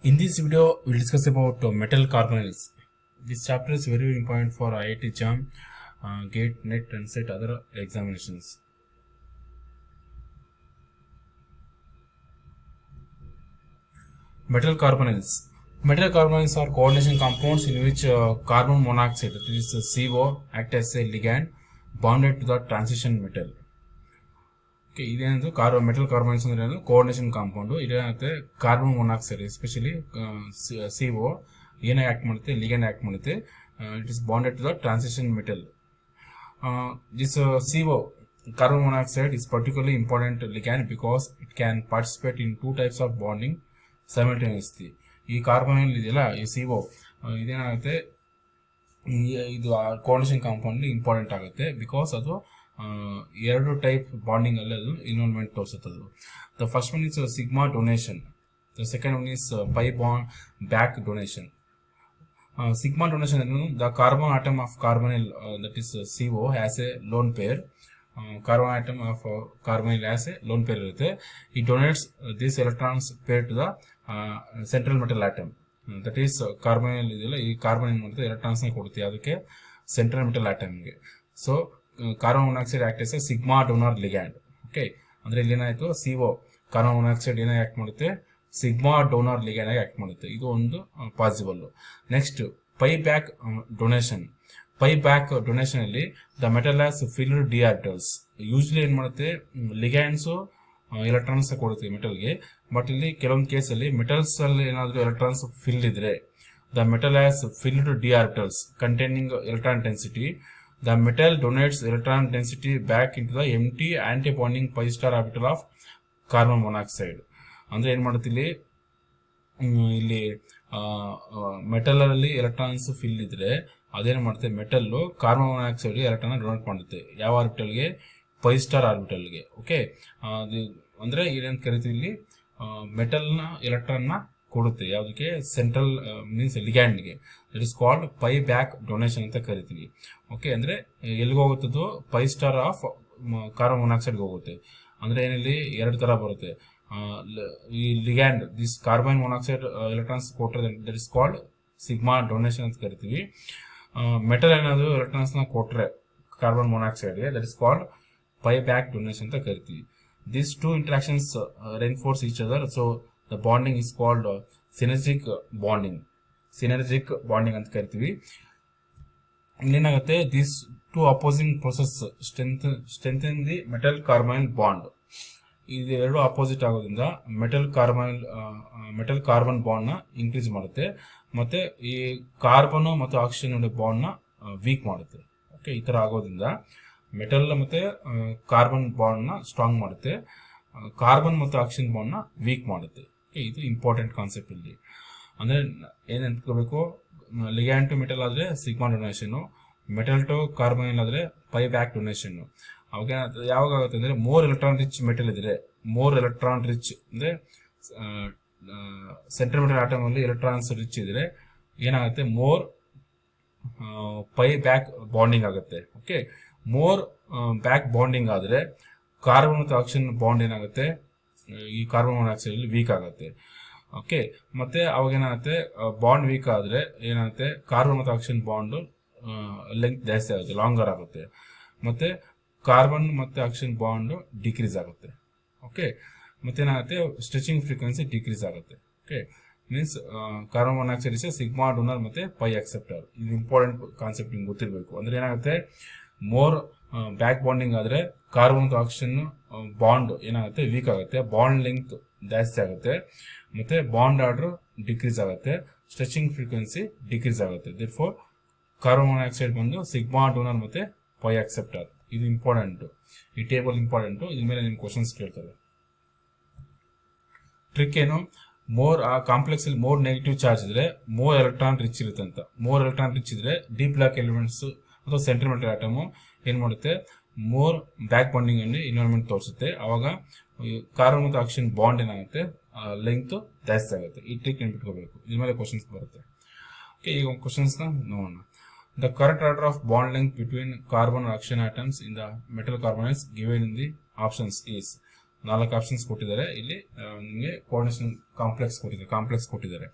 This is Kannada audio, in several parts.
In this video, we'll discuss about metal carbonyls. This chapter is very important for IIT JAM, GATE, NET and SET other examinations. Metal carbonyls. Metal carbonyls are coordination compounds in which carbon monoxide, that is CO, act as a ligand bonded to the transition metal. Okay, ಇದೇನದು ಮೆಟಲ್ ಕಾರ್ಬನ್ಸ್ ಅಂದ್ರೆ ಕೋಆರ್ಡಿನೇಷನ್ ಕಾಂಪೌಂಡ್. ಇದೇನಾಗುತ್ತೆ ಕಾರ್ಬನ್ ಮೊನಾಕ್ಸೈಡ್ ಎಸ್ಪೆಷಲಿ CO ಏನಾಗಿ ಆಕ್ಟ್ ಮಾಡುತ್ತೆ, ಲಿಗ್ಯಾಂಡ್ ಆಕ್ಟ್ ಮಾಡುತ್ತೆ. It is bonded to the transition metal. This CO carbon monoxide is particularly important ligand because it can participate in two types of bonding simultaneously. ಈ ಕಾರ್ಬನ್ ಇದೆಯಲ್ಲ, ಈ CO ಇದೇನಾಗುತ್ತೆ, ಇದು ಕೋಆರ್ಡಿನೇಷನ್ ಕಾಂಪೌಂಡ್ ಇಂಪಾರ್ಟೆಂಟ್ ಆಗುತ್ತೆ ಬಿಕಾಸ್ ಅದು ಎರಡು ಟೈಪ್ ಬಾಂಡಿಂಗ್ ಅಲ್ಲಿ ಅದು ಇನ್ವಾಲ್ವ್ಮೆಂಟ್ ತೋರಿಸುತ್ತದೆ. The first one is sigma donation, the second one is pi bond back donation. Sigma donation, the carbon atom of carbonyl, that is CO, has a lone pair. Carbon atom of carbonyl has a lone pair. It donates these electrons pair to the central metal atom. That is carbonyl ಇದೆಲ್ಲ, ಈ ಕಾರ್ಬನ್ ಏನು ಮಾಡುತ್ತೆ, ಎಲೆಕ್ಟ್ರಾನ್ಸ್ ನ ಕೊಡುತ್ತೆ ಅದಕ್ಕೆ ಸೆಂಟ್ರಲ್ ಮೆಟಲ್ ಆಟಮ್ಗೆ. So carbon monoxide act as a sigma donor ligand. Okay, ಅಂದ್ರೆ ಇಲ್ಲಿ ಏನಾಯ್ತು, CO ಕಾರ್ಬನ್ ಮೊನಾಕ್ಸೈಡ್ ಏನಾಗಿ ಆಕ್ಟ್ ಮಾಡುತ್ತೆ, ಸಿಗ್ಮಾ ಡೋನರ್ ಲಿಗ್ಯಾಂಡ್ ಆಗಿ ಆಕ್ಟ್ ಮಾಡುತ್ತೆ. ಇದು ಒಂದು possible. Next pi back donation. Pi back donation ಅಲ್ಲಿ the metal has filled d orbitals. Usually ಏನ್ ಮಾಡುತ್ತೆ, ಲಿಗ್ಯಾಂಡ್ಸ್ ಎಲೆಕ್ಟ್ರಾನ್ಸ್ ಕೊಡುತ್ತೆ ಮೆಟಲ್ಗೆ. ಬಟ್ ಇಲ್ಲಿ ಕೆಲವೊಂದು ಕೇಸಲ್ಲಿ ಮೆಟಲ್ಸ್ ಅಲ್ಲಿ ಏನಾದ್ರು ಎಲೆಕ್ಟ್ರಾನ್ಸ್ ಫಿಲ್ ಇದ್ರೆ the metal has filled d orbitals containing electron density. The metal donates electron density back into the empty anti-bonding pi star orbital of carbon monoxide. ಅಂದ್ರೆ ಏನ್ ಮಾಡುತ್ತೆ, ಇಲ್ಲಿ ಮೆಟಲ್ ಅಲ್ಲಿ ಎಲೆಕ್ಟ್ರಾನ್ಸ್ ಫಿಲ್ ಇದ್ರೆ ಅದೇನ್ ಮಾಡುತ್ತೆ, metal carbon monoxide electron donate ಮಾಡುತ್ತೆ. ಯಾವ ಆರ್ಬಿಟಲ್ಗೆ, ಪೈ ಸ್ಟಾರ್ ಆರ್ಬಿಟಲ್ಗೆ. ಓಕೆ, ಅಂದ್ರೆ ಏನೇನ್ ಕರಿತೀವಿ, ಇಲ್ಲಿ ಮೆಟಲ್ ನ ಎಲೆಕ್ಟ್ರಾನ್ ನ ಕೊಡುತ್ತೆ ಯಾವುದಕ್ಕೆ, ಸೆಂಟ್ರಲ್ ಮೀನ್ಸ್ ಲಿಗ್ಯಾಂಡ್ಗೆ. That is called pi back donation ಅಂತ ಕರಿತೀವಿ. ಓಕೆ, ಅಂದ್ರೆ ಎಲ್ಲಿಗೆ ಹೋಗುತ್ತದು, ಪೈ ಸ್ಟಾರ್ ಆಫ್ ಕಾರ್ಬನ್ ಮೊನಾಕ್ಸೈಡ್ಗೆ ಹೋಗುತ್ತೆ. ಅಂದ್ರೆ ಏನಲ್ಲಿ ಎರಡು ತರ ಬರುತ್ತೆ. ಈ ligand this carbon monoxide electrons ಕೊಟ್ಟರೆ that is called sigma donation ಅಂತ ಕರಿತೀವಿ. ಮೆಟಲ್ ಏನಾದ್ರು ಎಲೆಕ್ಟ್ರಾನ್ಸ್ ನ ಕೊಟ್ರೆ ಕಾರ್ಬನ್ ಮೊನಾಕ್ಸೈಡ್ಗೆ, that is called pi back donation ಅಂತ ಕರಿತೀವಿ. These two interactions reinforce each other, so the bonding is called synergic bonding. Synergic bonding ಅಂತ ಕರಿತೀವಿ. ಇಲ್ಲೇನಾಗುತ್ತೆ, this two opposing process strengthen the metal carbonyl bond. ಇದು ಎರಡು ಅಪೋಸಿಟ್ ಆಗೋದ್ರಿಂದ ಮೆಟಲ್ ಕಾರ್ಬನ್ ಬಾಂಡ್ ನ ಇನ್ಕ್ರೀಸ್ ಮಾಡುತ್ತೆ, ಮತ್ತೆ ಈ ಕಾರ್ಬನ್ ಮತ್ತು ಆಕ್ಸಿಜನ್ ಬಾಂಡ್ ನ ವೀಕ್ ಮಾಡುತ್ತೆ. ಓಕೆ, ಈ ತರ ಆಗೋದ್ರಿಂದ ಮೆಟಲ್ ಮತ್ತೆ ಕಾರ್ಬನ್ ಬಾಂಡ್ ನ ಸ್ಟ್ರಾಂಗ್ ಮಾಡುತ್ತೆ, ಕಾರ್ಬನ್ ಮತ್ತು ಆಕ್ಸಿಜನ್ ಬಾಂಡ್ ನ ವೀಕ್ ಮಾಡುತ್ತೆ. ಇದು ಇಂಪಾರ್ಟೆಂಟ್ ಕಾನ್ಸೆಪ್ಟ್ ಇಲ್ಲಿ. ಅಂದ್ರೆ ಏನ್ ನೆನ್ಕೋಬೇಕು, ಲಿಗ್ಯಾಂಡ್ ಟು ಮೆಟಲ್ ಆದ್ರೆ sigma donation, metal to carbon ಆದ್ರೆ ಪೈ ಬ್ಯಾಕ್ ಡೊನೇಷನ್. ಅವಾಗ ಯಾವಾಗ ಆಗುತ್ತೆ ಅಂದ್ರೆ, ಮೋರ್ ಎಲೆಕ್ಟ್ರಾನ್ ರಿಚ್ ಮೆಟಲ್ ಇದ್ರೆ, ಮೋರ್ ಎಲೆಕ್ಟ್ರಾನ್ ರಿಚ್ ಅಂದ್ರೆ ಸೆಂಟ್ರಲ್ ಮೆಟಲ್ ಆಟಮ್ ಅಲ್ಲಿ ಎಲೆಕ್ಟ್ರಾನ್ಸ್ ರಿಚ್ ಇದ್ರೆ ಏನಾಗುತ್ತೆ, ಮೋರ್ ಪೈ ಬ್ಯಾಕ್ ಬಾಂಡಿಂಗ್ ಆಗುತ್ತೆ. ಓಕೆ, ಮೋರ್ ಬ್ಯಾಕ್ ಬಾಂಡಿಂಗ್ ಆದ್ರೆ ಕಾರ್ಬನ್ ಮತ್ತು ಆಕ್ಸಿಜನ್ ಬಾಂಡ್ ಏನಾಗುತ್ತೆ, ಈ ಕಾರ್ಬನ್ ಮೊನಾಕ್ಸೈಡ್ ಅಲ್ಲಿ ವೀಕ್ ಆಗುತ್ತೆ. ಓಕೆ, ಮತ್ತೆ ಅವಾಗ ಏನಾಗುತ್ತೆ, ಬಾಂಡ್ ವೀಕ್ ಆದ್ರೆ ಏನಾಗುತ್ತೆ, ಕಾರ್ಬನ್ ಮತ್ತು ಆಕ್ಸಿಜನ್ ಬಾಂಡ್ ಲೆಂತ್ ಜಾಸ್ತಿ ಆಗುತ್ತೆ, ಲಾಂಗರ್ ಆಗುತ್ತೆ, ಮತ್ತೆ ಕಾರ್ಬನ್ ಮತ್ತೆ ಆಕ್ಸಿಜನ್ ಬಾಂಡ್ ಡಿಕ್ರೀಸ್ ಆಗುತ್ತೆ. ಓಕೆ, ಮತ್ತೇನಾಗುತ್ತೆ, ಸ್ಟ್ರೆಚಿಂಗ್ ಫ್ರೀಕ್ವೆನ್ಸಿ ಡಿಕ್ರೀಸ್ ಆಗುತ್ತೆ. Okay, means carbon monoxide is sigma donor ಮತ್ತೆ ಪೈ ಅಕ್ಸೆಪ್ಟರ್. ಇದು ಇಂಪಾರ್ಟೆಂಟ್ ಕಾನ್ಸೆಪ್ಟ್ ನಿಮ್ಗೆ ಗೊತ್ತಿರಬೇಕು. ಅಂದ್ರೆ ಏನಾಗುತ್ತೆ, ಮೋರ್ ಬ್ಯಾಕ್ ಬಾಂಡಿಂಗ್ ಆದ್ರೆ ಕಾರ್ಬನ್ ಮತ್ತು ಆಕ್ಸಿಜನ್ ಬಾಂಡ್ ಏನಾಗುತ್ತೆ, ವೀಕ್ ಆಗುತ್ತೆ, ಬಾಂಡ್ ಲೆಂತ್ ಜಾಸ್ತಿ ಆಗುತ್ತೆ, ಮತ್ತೆ ಬಾಂಡ್ ಆರ್ಡರ್ ಡಿಕ್ರೀಸ್ ಆಗುತ್ತೆ, ಸ್ಟ್ರೆಚಿಂಗ್ ಫ್ರೀಕ್ವೆನ್ಸಿ ಡಿಕ್ರೀಸ್ ಆಗುತ್ತೆ. ದೇರ್ಫೋರ್ ಕಾರ್ಬನ್ ಮೊನಾಕ್ಸೈಡ್ ಬಂದು ಸಿಗ್ಮಾ ಡೋನರ್ ಮತ್ತೆ ಪೈ ಅಕ್ಸೆಪ್ಟರ್. ಇದು ಇಂಪಾರ್ಟೆಂಟ್, ಈ ಟೇಬಲ್ ಇಂಪಾರ್ಟೆಂಟ್. ಇದ್ರ ಮೇಲೆ ನಿಮ್ಗೆ ಕ್ವಶನ್ಸ್ ಕೇಳ್ತಾರೆ. ಟ್ರಿಕ್ ಏನು, ಮೋರ್ ಆ ಕಾಂಪ್ಲೆಕ್ಸ್ ಅಲ್ಲಿ ಮೋರ್ ನೆಗೆಟಿವ್ ಚಾರ್ಜ್ ಇದ್ರೆ ಮೋರ್ ಎಲೆಕ್ಟ್ರಾನ್ ರಿಚ್ ಇರುತ್ತೆ ಅಂತ. ಮೋರ್ ಎಲೆಕ್ಟ್ರಾನ್ ರಿಚ್ ಇದ್ರೆ ಡೀಪ್ ಬ್ಲಾಕ್ ಎಲಿಮೆಂಟ್ಸ್ ಅಥವಾ ಸೆಂಟ್ರಲ್ ಮೆಟಲ್ ಆಟಮ್ ಏನ್ ಮಾಡುತ್ತೆ, ಮೋರ್ ಬ್ಯಾಕ್ ಬಾಂಡಿಂಗ್ ಅಲ್ಲಿ ಇನ್ವಾಲ್ವ್ಮೆಂಟ್ ತೋರಿಸುತ್ತೆ. ಅವಾಗ ಕಾರ್ಬನ್ ಮತ್ತು ಆಕ್ಸಿಜನ್ ಬಾಂಡ್ ಏನಾಗುತ್ತೆ, ಲೆಂತ್ ಜಾಸ್ತಿ ಆಗುತ್ತೆ. ಈ ಟ್ರಿಕ್ ನೆನ್ಪಿಟ್ಕೋಬೇಕು, ಇದ್ರ ಮೇಲೆ ಕ್ವಶನ್ಸ್ ಬರುತ್ತೆ. ಓಕೆ, ಈಗ ಕ್ವಶನ್ಸ್ ನೋಡೋಣ. The correct order of bond length between carbon oxygen atoms in the metal carbon is given in the options is. 4 options ಕೊಟ್ಟಿದ್ದಾರೆ. ಇಲ್ಲಿ ನಿಮಗೆ ಕೋಆರ್ಡಿನೇಷನ್ ಕಾಂಪ್ಲೆಕ್ಸ್ ಕೊಟ್ಟಿದ್ದಾರೆ.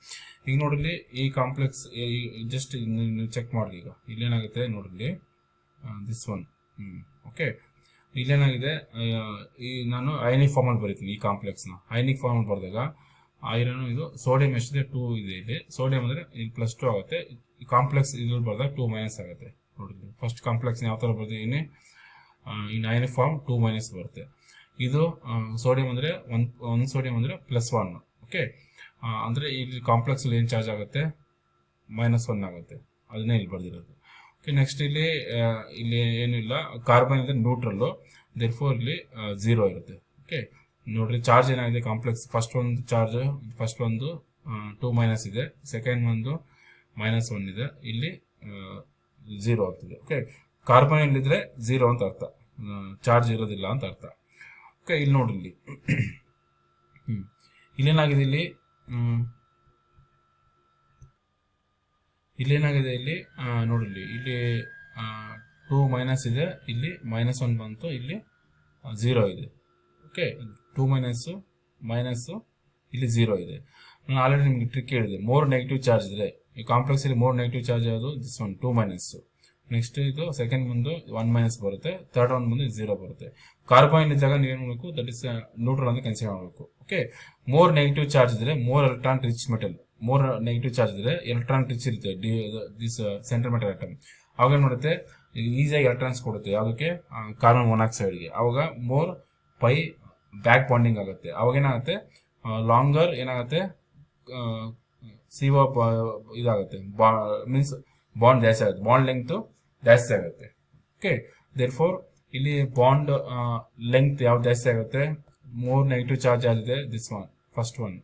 ಈಗ ನೋಡಿಲ್ಲಿ ಈ ಕಾಂಪ್ಲೆಕ್ಸ್ ಜಸ್ಟ್ ನೀವು ಚೆಕ್ ಮಾಡಿ. ಈಗ ಇಲ್ಲೇನಾಗುತ್ತೆ ನೋಡಿಲ್ಲಿ ದಿಸ್ ಒನ್. ಓಕೆ, ಇಲ್ಲೇನಾಗಿದೆ, ನಾನು ಅಯನಿಕ್ ಫಾರ್ಮಲ್ಲಿ ಬರೀತೀನಿ ಈ ಕಾಂಪ್ಲೆಕ್ಸ್ನ. ಅಯನಿಕ್ ಫಾರ್ಮಲ್ಲಿ ಬರೆದಾಗ ಐರನ್ ಇದು ಸೋಡಿಯಂ ಎಷ್ಟಿದೆ 2 ಇದೆ. ಇಲ್ಲಿ ಸೋಡಿಯಂ ಅಂದರೆ ಇಲ್ಲಿ +2 ಆಗುತ್ತೆ. ಈ ಕಾಂಪ್ಲೆಕ್ಸ್ ಇದ್ರಲ್ಲಿ ಬರೆದಾಗ 2- ಆಗುತ್ತೆ. ನೋಡಿದ್ವಿ ಫಸ್ಟ್ ಕಾಂಪ್ಲೆಕ್ಸ್ ಯಾವ ಥರ ಬರ್ತಿದ್ದೀನಿ, ಇನ್ ಅಯನಿಕ್ ಫಾರ್ಮ್ 2- ಬರುತ್ತೆ. ಇದು ಸೋಡಿಯಂ ಅಂದರೆ ಒಂದು ಸೋಡಿಯಂ ಅಂದರೆ +1. ಓಕೆ, ಅಂದರೆ ಇಲ್ಲಿ ಕಾಂಪ್ಲೆಕ್ಸ್ ಏನು ಚಾರ್ಜ್ ಆಗುತ್ತೆ, -1 ಆಗುತ್ತೆ. ಅದನ್ನೇ ಇಲ್ಲಿ ಬರ್ದಿರೋದು. ಓಕೆ, ನೆಕ್ಸ್ಟ್ ಇಲ್ಲಿ ಏನಿಲ್ಲ, ಕಾರ್ಬನ್ ಇದೆ ನ್ಯೂಟ್ರಲ್ಲು, ದೇರ್ಫೋರ್ ಇಲ್ಲಿ 0 ಇರುತ್ತೆ. ಓಕೆ, ನೋಡ್ರಿ ಚಾರ್ಜ್ ಏನಾಗಿದೆ ಕಾಂಪ್ಲೆಕ್ಸ್. ಫಸ್ಟ್ ಒಂದು 2- ಇದೆ, ಸೆಕೆಂಡ್ ಒಂದು -1 ಇದೆ, ಇಲ್ಲಿ 0 ಆಗ್ತಿದೆ. ಓಕೆ, ಕಾರ್ಬನ್ ಇಲ್ಲಿದ್ರೆ 0 ಅಂತ ಅರ್ಥ, ಚಾರ್ಜ್ ಇರೋದಿಲ್ಲ ಅಂತ ಅರ್ಥ. ಓಕೆ, ಇಲ್ಲಿ ನೋಡ್ರಿ ಇಲ್ಲೇನಾಗಿದೆ, ಇಲ್ಲೇನಾಗಿದೆ ಇಲ್ಲಿ ನೋಡ್ರಿ, ಇಲ್ಲಿ 2- ಇದೆ, ಇಲ್ಲಿ -1 ಬಂತು, ಇಲ್ಲಿ 0 ಇದೆ. ಓಕೆ, 2- ಇಲ್ಲಿ 0 ಇದೆ. ನಾನು ಆಲ್ರೆಡಿ ನಿಮ್ಗೆ ಟ್ರಿಕ್ ಹೇಳಿದೆ, 3 ನೆಗೆಟಿವ್ ಚಾರ್ಜ್ ಇದೆ ಈ ಕಾಂಪ್ಲೆಕ್ಸ್ ಅಲ್ಲಿ. 3 ನೆಗೆಟಿವ್ ಚಾರ್ಜ್ ಯಾವುದು, ದಿಸ್ ಒನ್ 2-. ನೆಕ್ಸ್ಟ್ ಇದು ಸೆಕೆಂಡ್ ಬಂದು 1- ಬರುತ್ತೆ, ಥರ್ಡ್ ಒನ್ ಬಂದು 0 ಬರುತ್ತೆ. ಕಾರ್ಬನ್ ಇದ್ದಾಗ ನೀವೇನು ಮಾಡಬೇಕು, ದಟ್ ಇಸ್ ನ್ಯೂಟ್ರಲ್ ಅಂತ ಕನ್ಸಿಡರ್ ಮಾಡಬೇಕು. ಓಕೆ, 3 ನೆಗೆಟಿವ್ ಚಾರ್ಜ್ ಇದ್ರೆ 3 electron rich metal, 3 negative charge ಇದ್ರೆ ಎಲೆಕ್ಟ್ರಾನ್ ರಿಚ್ ಇರುತ್ತೆ ದಿಸ್ ಸೆಂಟ್ರಲ್ ಮೆಟಲ್ ಆಟಮ್. ಅವಾಗ ಏನು ಮಾಡುತ್ತೆ, ಈಸಿಯಾಗಿ ಎಲೆಕ್ಟ್ರಾನ್ಸ್ ಕೊಡುತ್ತೆ ಯಾವುದಕ್ಕೆ, ಕಾರ್ಬನ್ ಮೊನಾಕ್ಸೈಡ್ಗೆ. ಅವಾಗ ಮೋರ್ ಪೈ ಬ್ಯಾಕ್ ಬಾಂಡಿಂಗ್ ಆಗುತ್ತೆ. ಅವಾಗ ಏನಾಗುತ್ತೆ, ಲಾಂಗರ್ ಏನಾಗುತ್ತೆ, CO ಇದಾಗುತ್ತೆ, ಮೀನ್ಸ್ ಬಾಂಡ್ ಜಾಸ್ತಿ ಆಗುತ್ತೆ, ಬಾಂಡ್ ಲೆಂತ್ ಜಾಸ್ತಿ ಆಗುತ್ತೆ. ಓಕೆ, ದೇರ್ಫೋರ್ ಇಲ್ಲಿ ಬಾಂಡ್ ಲೆಂತ್ ಯಾವ್ದು ಜಾಸ್ತಿ ಆಗುತ್ತೆ, 3 ನೆಗೆಟಿವ್ ಚಾರ್ಜ್ ಆಗಿದೆ, this one first one.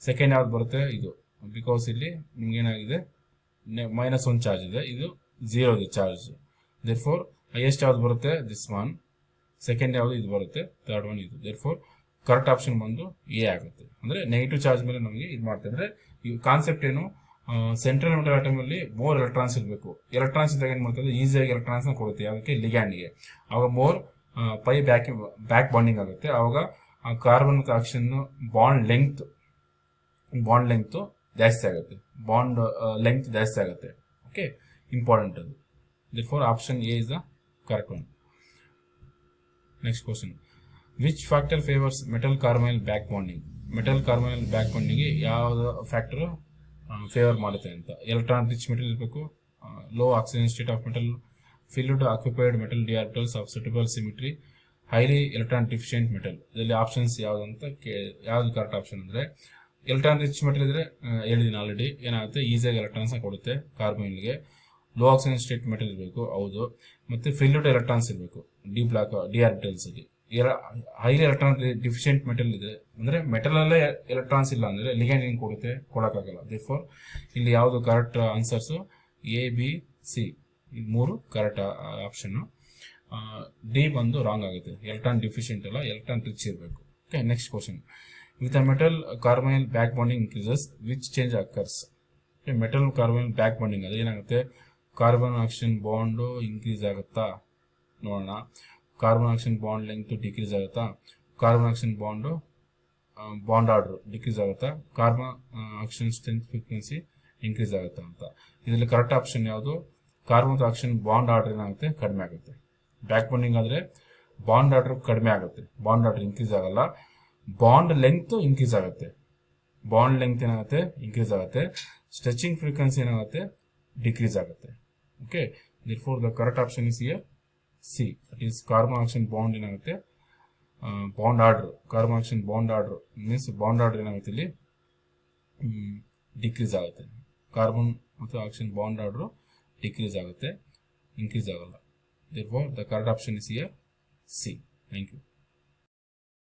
Second ಯಾವ್ದು ಬರುತ್ತೆ, ಇದು, ಬಿಕಾಸ್ ಇಲ್ಲಿ ನಿಮ್ಗೆ ಏನಾಗಿದೆ -1 ಚಾರ್ಜ್ ಇದೆ, ಇದು 0 ಇದೆ ಚಾರ್ಜ್. ದೇರ್ಫೋರ್ ಹೈಯೆಸ್ಟ್ ಯಾವ್ದು ಬರುತ್ತೆ, ದಿಸ್ ಒನ್. ಸೆಕೆಂಡ್ ಯಾವುದು ಇದು ಬರುತ್ತೆ, ಥರ್ಡ್ ಒನ್ ಇದು. ದೇರ್ಫೋರ್ ಕರೆಕ್ಟ್ ಆಪ್ಷನ್ ಬಂದು ಎ ಆಗುತ್ತೆ. ಅಂದ್ರೆ ನೆಗೆಟಿವ್ ಚಾರ್ಜ್ ಮೇಲೆ ನಮಗೆ ಇದು ಮಾಡ್ತಾರೆ. ಅಂದ್ರೆ ಈ ಕಾನ್ಸೆಪ್ಟ್ ಏನು, ಸೆಂಟ್ರಲ್ ಮೆಟಲ್ ಆಟಮ್ ಅಲ್ಲಿ 3 ಎಲೆಕ್ಟ್ರಾನ್ಸ್ ಇರಬೇಕು. ಎಲೆಕ್ಟ್ರಾನ್ಸ್ ಇದ್ದಾಗ ಏನ್ ಮಾಡ್ತದೆ, ಈಸಿಯಾಗಿ ಎಲೆಕ್ಟ್ರಾನ್ಸ್ ನ ಕೊಡುತ್ತೆ ಯಾವುದಕ್ಕೆ, ಲಿಗ್ಯಾಂಡ್ಗೆ. ಅವಾಗ ಮೋರ್ ಪೈ ಬ್ಯಾಕ್ ಬಾಂಡಿಂಗ್ ಆಗುತ್ತೆ. ಅವಾಗ ಕಾರ್ಬನ್ ಮತ್ತು ಆಕ್ಸಿಜನ್ ಬಾಂಡ್ ಲೆಂತ್ ಜಾಸ್ತಿ ಆಗುತ್ತೆ, ಬಾಂಡ್ ಲೆಂತ್ ಜಾಸ್ತಿ ಆಗುತ್ತೆ. ಓಕೆ, ಇಂಪಾರ್ಟೆಂಟ್ ಅದು. Therefore option A is the correct one. Next question, which factor favours metal carbonyl back bonding? Metal carbonyl back ಬಾಂಡಿಂಗ್ಗೆ ಯಾವ್ದು ಫ್ಯಾಕ್ಟರ್ ಫೇವರ್ ಮಾಡುತ್ತೆ ಅಂತ. ಎಲೆಕ್ಟ್ರಾನ್ ರಿಚ್ ಮೆಟಲ್ ಇರಬೇಕು, low oxygen state of metal, filled occupied metal d orbitals of suitable symmetry, highly electron deficient metal. ಇದರಲ್ಲಿ ಆಪ್ಷನ್ಸ್ ಯಾವ್ದಂತ ಯಾವ್ದು ಕರೆಕ್ಟ್ ಆಪ್ಷನ್ ಅಂದ್ರೆ, ಎಲೆಕ್ಟ್ರಾನ್ ರಿಚ್ ಮೆಟಲ್ ಇದ್ರೆ ಹೇಳಿದೀನಿ ಆಲ್ರೆಡಿ, ಏನಾಗುತ್ತೆ ಈಸಿಯಾಗಿ ಎಲೆಕ್ಟ್ರಾನ್ಸ್ ಕೊಡುತ್ತೆ ಕಾರ್ಬೈನ್ಗೆ. ಲೋ ಆಕ್ಸಿಜನ್ ಸ್ಟೇಟ್ ಮೆಟಲ್ ಇರಬೇಕು, ಹೌದು. ಮತ್ತೆ ಫಿಲ್ಡ್ ಎಲೆಕ್ಟ್ರಾನ್ಸ್ ಇರಬೇಕು, ಡಿ ಆರ್ಬಿಟಲ್ಸ್ ಅಲ್ಲಿ. ಹೈಲಿ ಎಲೆಕ್ಟ್ರಾನ್ ಡಿಫಿಷಿಯಂಟ್ ಮೆಟಲ್ ಇದೆ ಅಂದ್ರೆ ಮೆಟಲ್ ಅಲ್ಲೇ ಎಲೆಕ್ಟ್ರಾನ್ಸ್ ಇಲ್ಲ ಅಂದ್ರೆ ಲಿಗ್ಯಾಂಡ್ ಏನು ಕೊಡುತ್ತೆ, ಕೊಡಕ್ಕಾಗಲ್ಲ. ದೇರ್ಫೋರ್ ಇಲ್ಲಿ ಯಾವುದು correct answers, A B C ಇದು 3 ಕರೆಕ್ಟ್ ಆಪ್ಷನ್. ಡಿ ಬಂದು ರಾಂಗ್ ಆಗುತ್ತೆ, ಎಲೆಕ್ಟ್ರಾನ್ ಡಿಫಿಷಿಯಂಟ್ ಅಲ್ಲ, ಎಲೆಕ್ಟ್ರಾನ್ ರಿಚ್ ಇರಬೇಕು. Okay, next question, with the metal carbonyl back bonding increases which change occurs? Metal carbonyl back bonding ಅದು ಏನಾಗುತ್ತೆ, ಕಾರ್ಬನ್ ಆಕ್ಸಿಜನ್ ಬಾಂಡ್ ಇನ್ಕ್ರೀಸ್ ಆಗುತ್ತಾ ನೋಡೋಣ. Carbon oxygen bond length decrease ಆಗುತ್ತಾ, carbon oxygen bond order decrease ಆಗುತ್ತಾ, carbon oxygen strength frequency increase ಆಗುತ್ತಾ ಅಂತ. ಇದರಲ್ಲಿ ಕರೆಕ್ಟ್ ಆಪ್ಷನ್ ಯಾವುದು, ಕಾರ್ಬನ್ ಮತ್ತು ಆಕ್ಸಿಜನ್ ಬಾಂಡ್ ಆರ್ಡರ್ ಏನಾಗುತ್ತೆ, ಕಡಿಮೆ ಆಗುತ್ತೆ. ಬ್ಯಾಕ್ ಬಾಂಡಿಂಗ್ ಆದ್ರೆ ಬಾಂಡ್ ಆರ್ಡರ್ ಕಡಿಮೆ ಆಗುತ್ತೆ, ಬಾಂಡ್ ಆರ್ಡರ್ ಇನ್ಕ್ರೀಸ್ ಆಗಲ್ಲ. ಬಾಂಡ್ ಲೆಂತ್ ಇನ್ಕ್ರೀಸ್ ಆಗುತ್ತೆ, ಬಾಂಡ್ ಲೆಂತ್ ಏನಾಗುತ್ತೆ ಇನ್ಕ್ರೀಸ್ ಆಗುತ್ತೆ. ಸ್ಟ್ರೆಚಿಂಗ್ ಫ್ರೀಕ್ವೆನ್ಸಿ ಏನಾಗುತ್ತೆ, ಡಿಕ್ರೀಸ್ ಆಗುತ್ತೆ. Okay, therefore the correct option is here C. That is carbon oxygen bond ಏನಾಗುತ್ತೆ, bond order, carbon oxygen bond order means bond order ಏನಾಗುತ್ತೆ ಇಲ್ಲಿ ಡಿಕ್ರೀಸ್ ಆಗುತ್ತೆ. ಕಾರ್ಬನ್ ಮತ್ತು ಆಕ್ಸಿಜನ್ ಬಾಂಡ್ ಆರ್ಡರ್ ಡಿಕ್ರೀಸ್ ಆಗುತ್ತೆ, ಇನ್ಕ್ರೀಸ್ ಆಗಲ್ಲ. therefore the correct option is here C. Thank you.